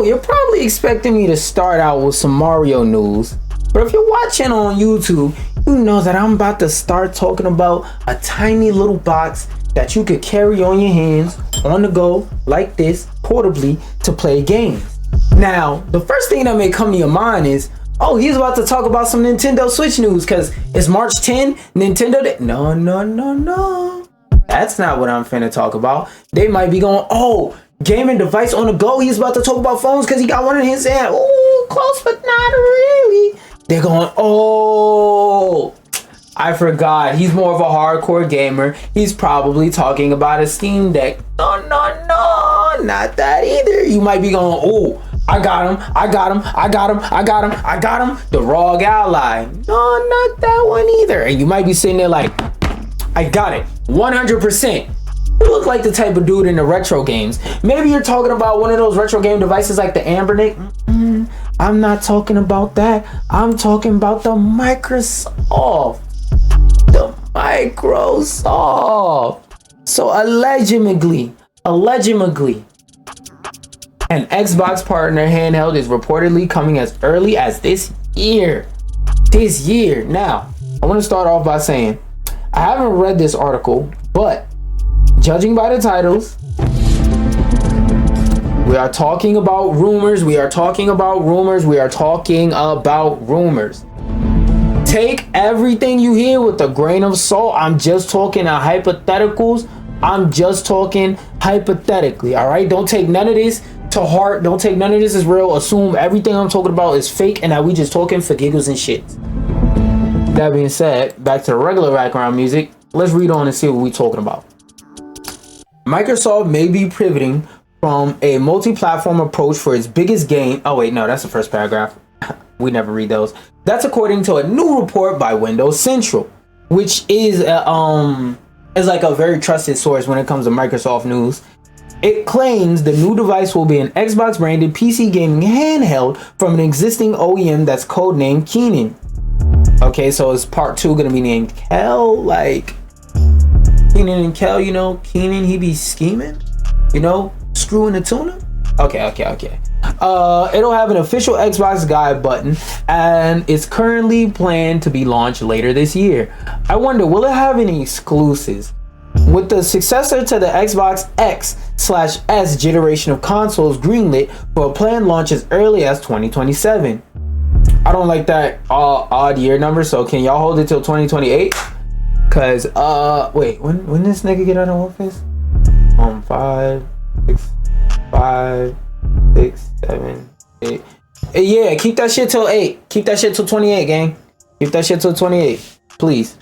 You're probably expecting me to start out with some Mario news, but if you're watching on YouTube, you know that I'm about to start talking about a tiny little box that you could carry on your hands on the go like this, portably, to play games. Now, the first thing that may come to your mind is, oh, he's about to talk about some Nintendo Switch news because it's March 10, Nintendo Day. No. That's not what I'm finna talk about. They might be going, oh, gaming device on the go. He's about to talk about phones because he got one in his hand. Ooh, close but not really. They're going, oh, I forgot. He's more of a hardcore gamer. He's probably talking about a Steam Deck. No, not that either. You might be going, oh, I got him. The ROG Ally. No, not that one either. And you might be sitting there like, I got it. 100%. You look like the type of dude in the retro games. Maybe you're talking about one of those retro game devices like the Ambernick. I'm not talking about that. I'm talking about the Microsoft. So allegedly, an Xbox partner handheld is reportedly coming as early as this year. Now, I want to start off by saying, I haven't read this article, but judging by the titles, we are talking about rumors. Take everything you hear with a grain of salt. I'm just talking hypotheticals. I'm just talking hypothetically, all right? Don't take none of this to heart. Don't take none of this as real. Assume everything I'm talking about is fake and that we just talking for giggles and shit. That being said, back to the regular background music. Let's read on and see what we're talking about. Microsoft may be pivoting from a multi-platform approach for its biggest game. Oh wait, no, that's the first paragraph. We never read those. That's according to a new report by Windows Central, which is like a very trusted source when it comes to Microsoft news. It claims the new device will be an Xbox branded PC gaming handheld from an existing OEM that's codenamed Keenan. Okay, so is part 2 gonna be named Kel? Like Keenan and Kel, you know, Keenan, he be scheming, you know, screwing the tuna. Okay. It'll have an official Xbox Guide button and it's currently planned to be launched later this year. I wonder, will it have any exclusives? With the successor to the Xbox X/S generation of consoles greenlit for a planned launch as early as 2027. I don't like that odd year number, so can y'all hold it till 2028? Cause wait, when this nigga get out of office? 5, 6, 7, 8. Yeah, keep that shit till 8. Keep that shit till 28, gang. Keep that shit till 28, please.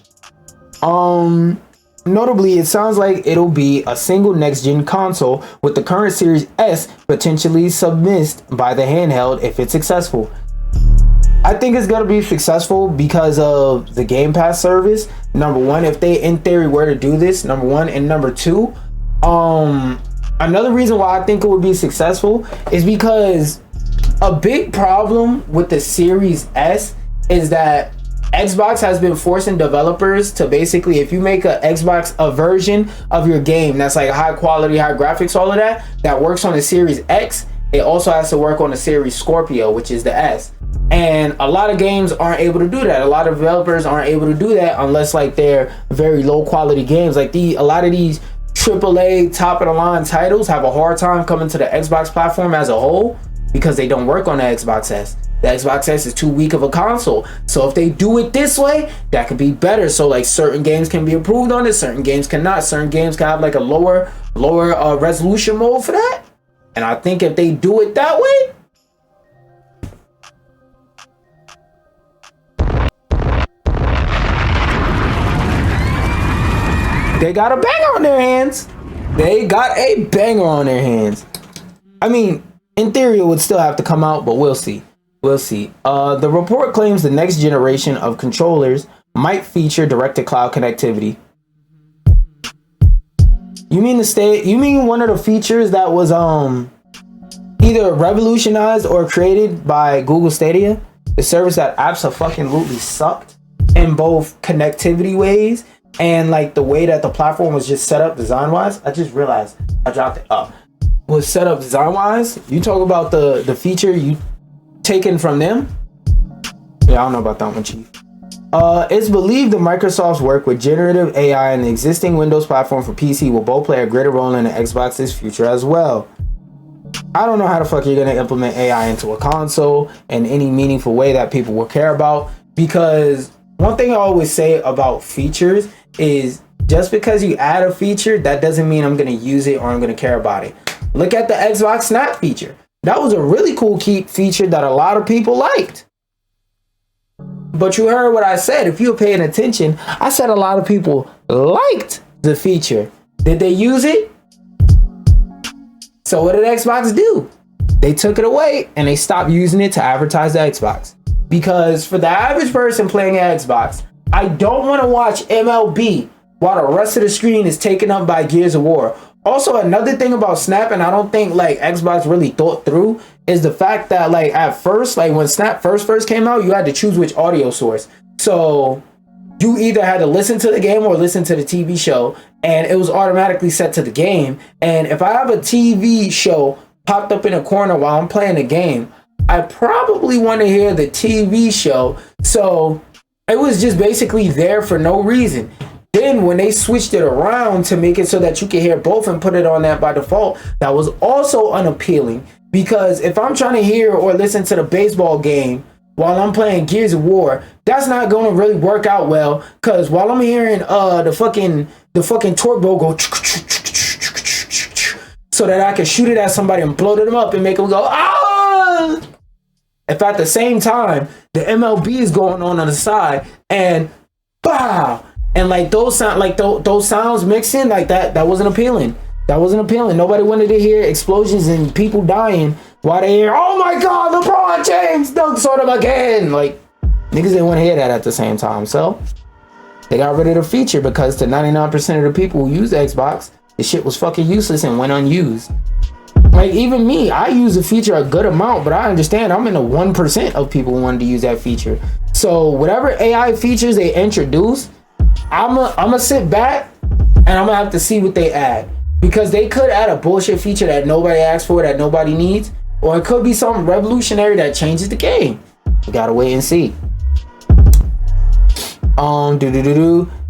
Notably, it sounds like it'll be a single next-gen console, with the current Series S potentially submissed by the handheld if it's successful. I think it's gonna be successful because of the Game Pass service. Number one, if they in theory were to do this, number one, and number two, another reason why I think it would be successful is because a big problem with the Series S is that Xbox has been forcing developers to basically, if you make a version of your game that's like high quality, high graphics, all of that works on the Series X, it also has to work on the Series Scorpio, which is the S. And a lot of games aren't able to do that. A lot of developers aren't able to do that unless like they're very low quality games. Like a lot of these AAA top of the line titles have a hard time coming to the Xbox platform as a whole because they don't work on the Xbox S. The Xbox S is too weak of a console. So if they do it this way, that could be better. So like certain games can be improved on it, certain games cannot. Certain games can have like a lower resolution mode for that. And I think if they do it that way, they got a banger on their hands. I mean, in theory, it would still have to come out, but we'll see. The report claims the next generation of controllers might feature direct-to-cloud connectivity. You mean one of the features that was either revolutionized or created by Google Stadia, the service that absolutely sucked in both connectivity ways and like the way that the platform was just set up design-wise? I just realized I dropped it. was set up design wise. You talk about the feature you taken from them. Yeah, I don't know about that one, Chief. It's believed that Microsoft's work with generative AI and the existing Windows platform for PC will both play a greater role in the Xbox's future as well. I don't know how the fuck you're gonna implement AI into a console in any meaningful way that people will care about, because one thing I always say about features is just because you add a feature, that doesn't mean I'm gonna use it or I'm gonna care about it. Look at the Xbox Snap feature. That was a really cool feature that a lot of people liked. But you heard what I said. If you were paying attention, I said a lot of people liked the feature. Did they use it? So what did Xbox do? They took it away and they stopped using it to advertise the Xbox. Because for the average person playing Xbox, I don't want to watch MLB while the rest of the screen is taken up by Gears of War. Also, another thing about Snap, and I don't think like Xbox really thought through, is the fact that like at first, like when Snap first came out, you had to choose which audio source. So you either had to listen to the game or listen to the TV show, and it was automatically set to the game. And if I have a TV show popped up in a corner while I'm playing the game, I probably want to hear the TV show. So it was just basically there for no reason. Then when they switched it around to make it so that you can hear both and put it on that by default, that was also unappealing. Because if I'm trying to hear or listen to the baseball game while I'm playing Gears of War, that's not going to really work out well. Because while I'm hearing the fucking turbo go so that I can shoot it at somebody and blow them up and make them go ah. If at the same time the MLB is going on the side and bow. And like those sounds mixing like that wasn't appealing. That wasn't appealing. Nobody wanted to hear explosions and people dying while they hear, oh my God, LeBron James dunks on him again. Like niggas didn't want to hear that at the same time. So they got rid of the feature because to 99% of the people who use Xbox, the shit was fucking useless and went unused. Like even me, I use the feature a good amount, but I understand I'm in the 1% of people who wanted to use that feature. So whatever AI features they introduce, I'ma sit back and I'm gonna have to see what they add, because they could add a bullshit feature that nobody asked for, that nobody needs, or it could be something revolutionary that changes the game. We gotta wait and see.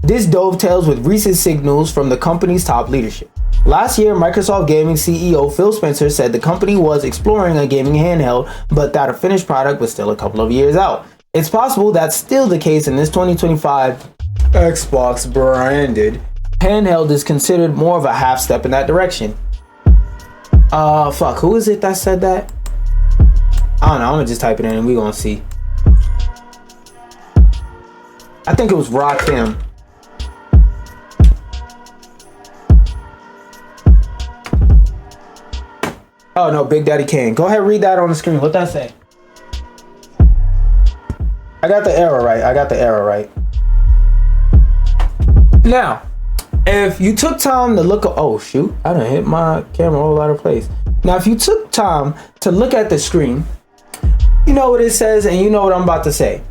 This dovetails with recent signals from the company's top leadership. Last year, Microsoft Gaming CEO Phil Spencer said the company was exploring a gaming handheld, but that a finished product was still a couple of years out. It's possible that's still the case in this 2025 Xbox branded handheld is considered more of a half step in that direction. Fuck, who is it that said that? I don't know, I'm gonna just type it in and we're gonna see. I think it was Rakim. Oh no, Big Daddy Kane. Go ahead, read that on the screen. What that say? I got the error right. Now, if you took time to look, oh shoot, I done hit my camera all out of place. Now, if you took time to look at the screen, you know what it says and you know what I'm about to say.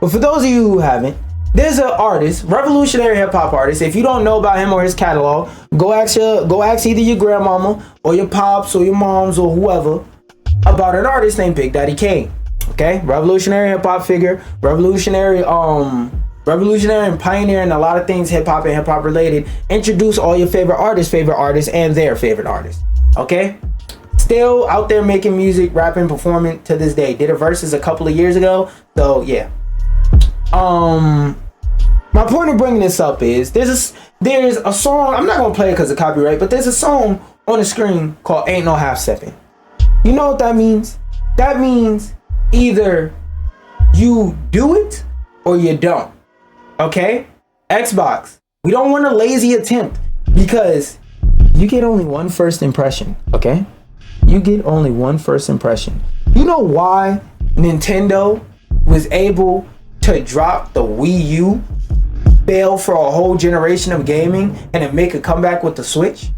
But for those of you who haven't, there's an artist, revolutionary hip hop artist. If you don't know about him or his catalog, go ask either your grandmama or your pops or your moms or whoever about an artist named Big Daddy Kane. Okay, revolutionary hip hop figure, revolutionary and pioneer in a lot of things hip hop and hip hop related. Introduce all your favorite artists and their favorite artists. Okay, still out there making music, rapping, performing to this day. Did a verses a couple of years ago. So yeah. My point of bringing this up is there's a song. I'm not gonna play it because of copyright, but there's a song on the screen called "Ain't No Half Stepping." You know what that means? That means either you do it or you don't. Okay? Xbox, we don't want a lazy attempt because you get only one first impression. Okay? You get only one first impression. You know why Nintendo was able to drop the Wii U, fail for a whole generation of gaming, and then make a comeback with the Switch?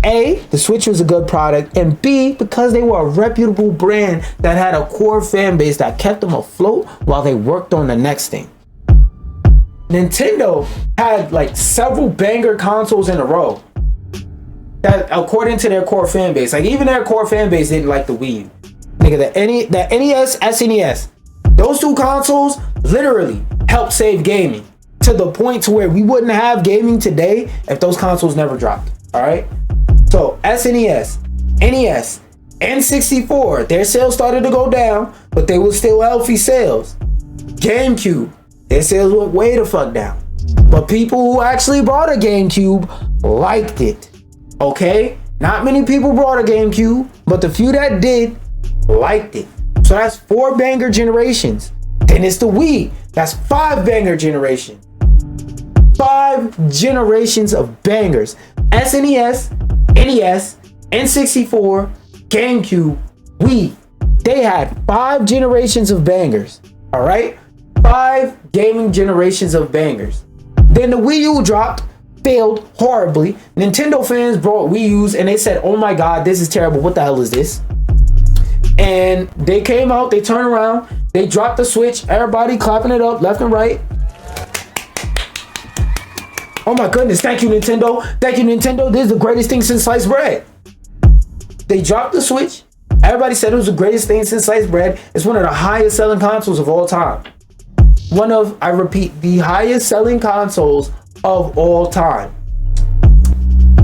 A, the Switch was a good product, and B, because they were a reputable brand that had a core fan base that kept them afloat while they worked on the next thing. Nintendo had like several banger consoles in a row. That according to their core fan base, like even their core fan base didn't like the Wii U. Nigga, the NES, SNES, those two consoles literally helped save gaming to the point to where we wouldn't have gaming today if those consoles never dropped. All right. So SNES, NES, N64, their sales started to go down, but they were still healthy sales. GameCube, their sales went way the fuck down. But people who actually bought a GameCube liked it. Okay? Not many people bought a GameCube, but the few that did liked it. So that's 4 banger generations. Then it's the Wii. That's 5 banger generations. 5 generations of bangers. SNES, NES, N64, GameCube, Wii. They had 5 generations of bangers. All right? 5 gaming generations of bangers. Then the Wii U dropped, failed horribly. Nintendo fans brought Wii U's and they said, oh my God, this is terrible. What the hell is this? And they came out, they turned around, they dropped the Switch, everybody clapping it up left and right. Oh my goodness, thank you, Nintendo. Thank you, Nintendo. This is the greatest thing since sliced bread. They dropped the Switch. Everybody said it was the greatest thing since sliced bread. It's one of the highest selling consoles of all time. One of, I repeat, the highest selling consoles of all time.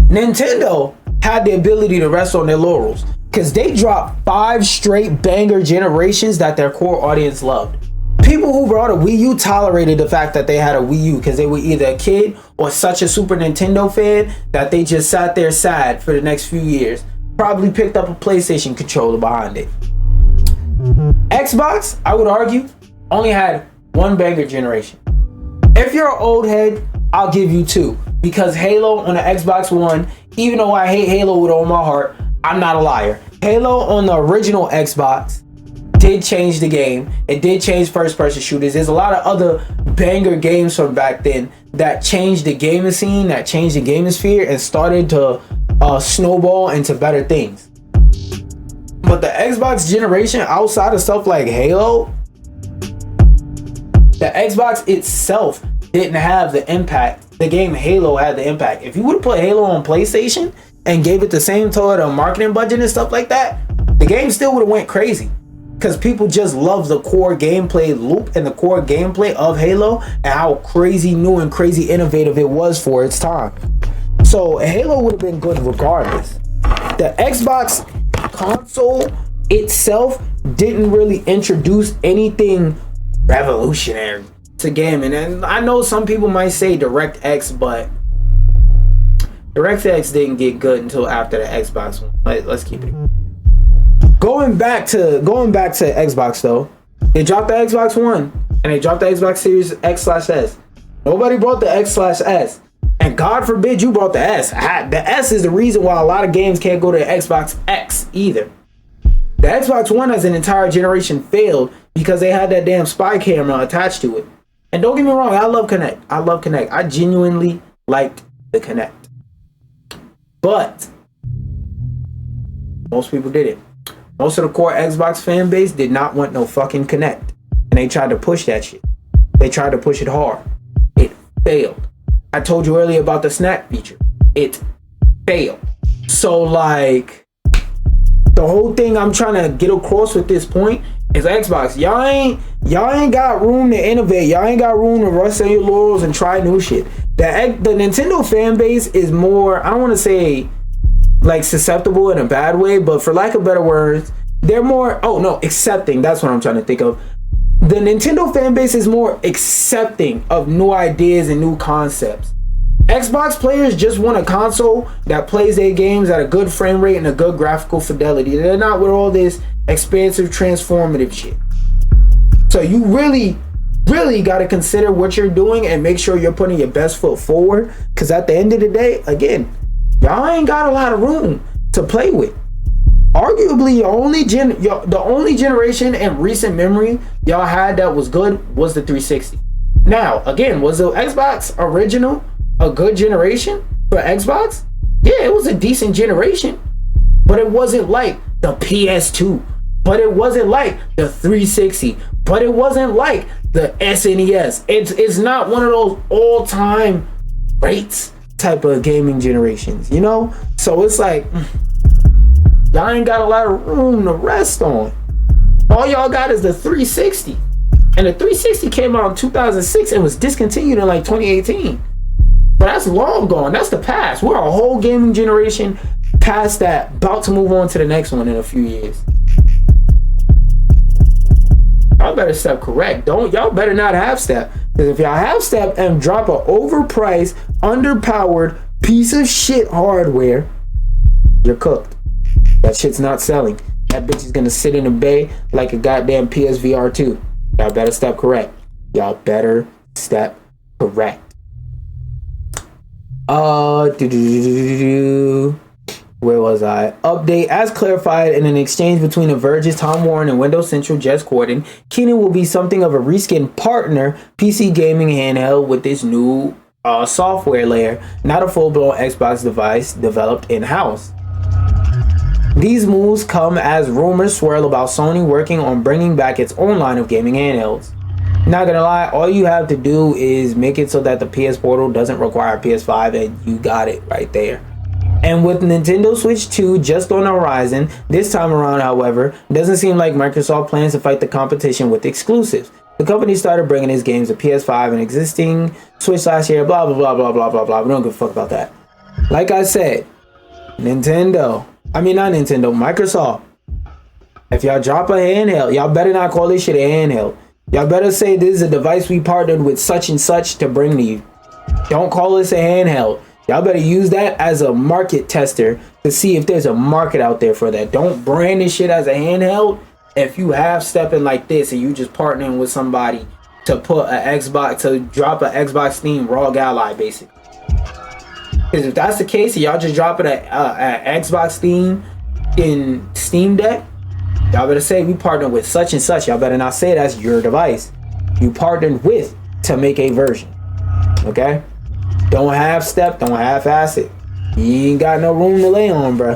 Nintendo had the ability to rest on their laurels because they dropped 5 straight banger generations that their core audience loved. People who brought a Wii U tolerated the fact that they had a Wii U because they were either a kid or such a Super Nintendo fan that they just sat there sad for the next few years. Probably picked up a PlayStation controller behind it. Xbox, I would argue, only had 1 banger generation. If you're an old head, I'll give you 2. Because Halo on the Xbox One, even though I hate Halo with all my heart, I'm not a liar. Halo on the original Xbox did change the game. It did change first-person shooters. There's a lot of other banger games from back then that changed the gaming scene, that changed the gaming sphere, and started to snowball into better things. But the Xbox generation, outside of stuff like Halo, the Xbox itself didn't have the impact. The game Halo had the impact. If you would have put Halo on PlayStation and gave it the same sort of marketing budget and stuff like that, the game still would have went crazy. Because people just love the core gameplay loop and the core gameplay of Halo and how crazy new and crazy innovative it was for its time. So Halo would have been good regardless. The Xbox console itself didn't really introduce anything revolutionary to gaming. And I know some people might say DirectX, but DirectX didn't get good until after the Xbox One. Let's keep it. Going back to Xbox though, they dropped the Xbox One and they dropped the Xbox Series X/S. Nobody brought the X/S, and God forbid you brought the S. The S is the reason why a lot of games can't go to the Xbox X either. The Xbox One as an entire generation failed because they had that damn spy camera attached to it. And don't get me wrong, I love Kinect. I genuinely liked the Kinect, but most people didn't. Most of the core Xbox fan base did not want no fucking Kinect. And they tried to push that shit. They tried to push it hard. It failed. I told you earlier about the snap feature. It failed. So like, the whole thing I'm trying to get across with this point is Xbox. Y'all ain't got room to innovate. Y'all ain't got room to rest on your laurels and try new shit. The Nintendo fan base is more, I don't want to say like susceptible in a bad way, but for lack of better words, they're more, accepting. That's what I'm trying to think of. The Nintendo fan base is more accepting of new ideas and new concepts. Xbox players just want a console that plays their games at a good frame rate and a good graphical fidelity. They're not with all this expansive transformative shit. So you really got to consider what you're doing and make sure you're putting your best foot forward, because at the end of the day, again, y'all ain't got a lot of room to play with. Arguably, the only generation in recent memory y'all had that was good was the 360. Now, again, was the Xbox original a good generation for Xbox? Yeah, it was a decent generation, but it wasn't like the PS2, but it wasn't like the 360, but it wasn't like the SNES. It's not one of those all-time greats. type of gaming generations, you know? So it's like, y'all ain't got a lot of room to rest on. All y'all got is the 360. And the 360 came out in 2006 and was discontinued in like 2018. But that's long gone. That's the past. We're a whole gaming generation past that, about to move on to the next one in a few years. Y'all better step correct. Y'all better not half step. Because if y'all half step and drop an overpriced, underpowered piece of shit hardware, you're cooked. That shit's not selling. That bitch is gonna sit in a bay like a goddamn PSVR 2. Y'all better step correct. Y'all better step correct. Where was I? Update. As clarified in an exchange between The Verge's Tom Warren and Windows Central Jess Corden, Keenan will be something of a reskin partner PC gaming handheld with this new software layer, not a full-blown Xbox device developed in-house. These moves come as rumors swirl about Sony working on bringing back its own line of gaming handhelds. Not gonna lie, all you have to do is make it so that the PS Portal doesn't require PS5 and you got it right there. And with Nintendo Switch 2 just on the horizon, this time around, however, doesn't seem like Microsoft plans to fight the competition with exclusives. The company started bringing its games to PS5 and existing Switch last year, blah, blah, blah, blah, blah, blah, blah. We don't give a fuck about that. Like I said, Microsoft, if y'all drop a handheld, y'all better not call this shit a handheld. Y'all better say this is a device we partnered with such and such to bring to you. Don't call this a handheld. Y'all better use that as a market tester to see if there's a market out there for that. Don't brand this shit as a handheld if you half stepping like this and you just partnering with somebody to put an Xbox, to drop an Xbox Steam ROG Ally, basically. Because if that's the case, y'all just dropping an Xbox Steam in Steam Deck, y'all better say we partnered with such and such. Y'all better not say that's your device. You partnered with to make a version. Okay? Don't half step, don't half ass it. You ain't got no room to lay on, bruh.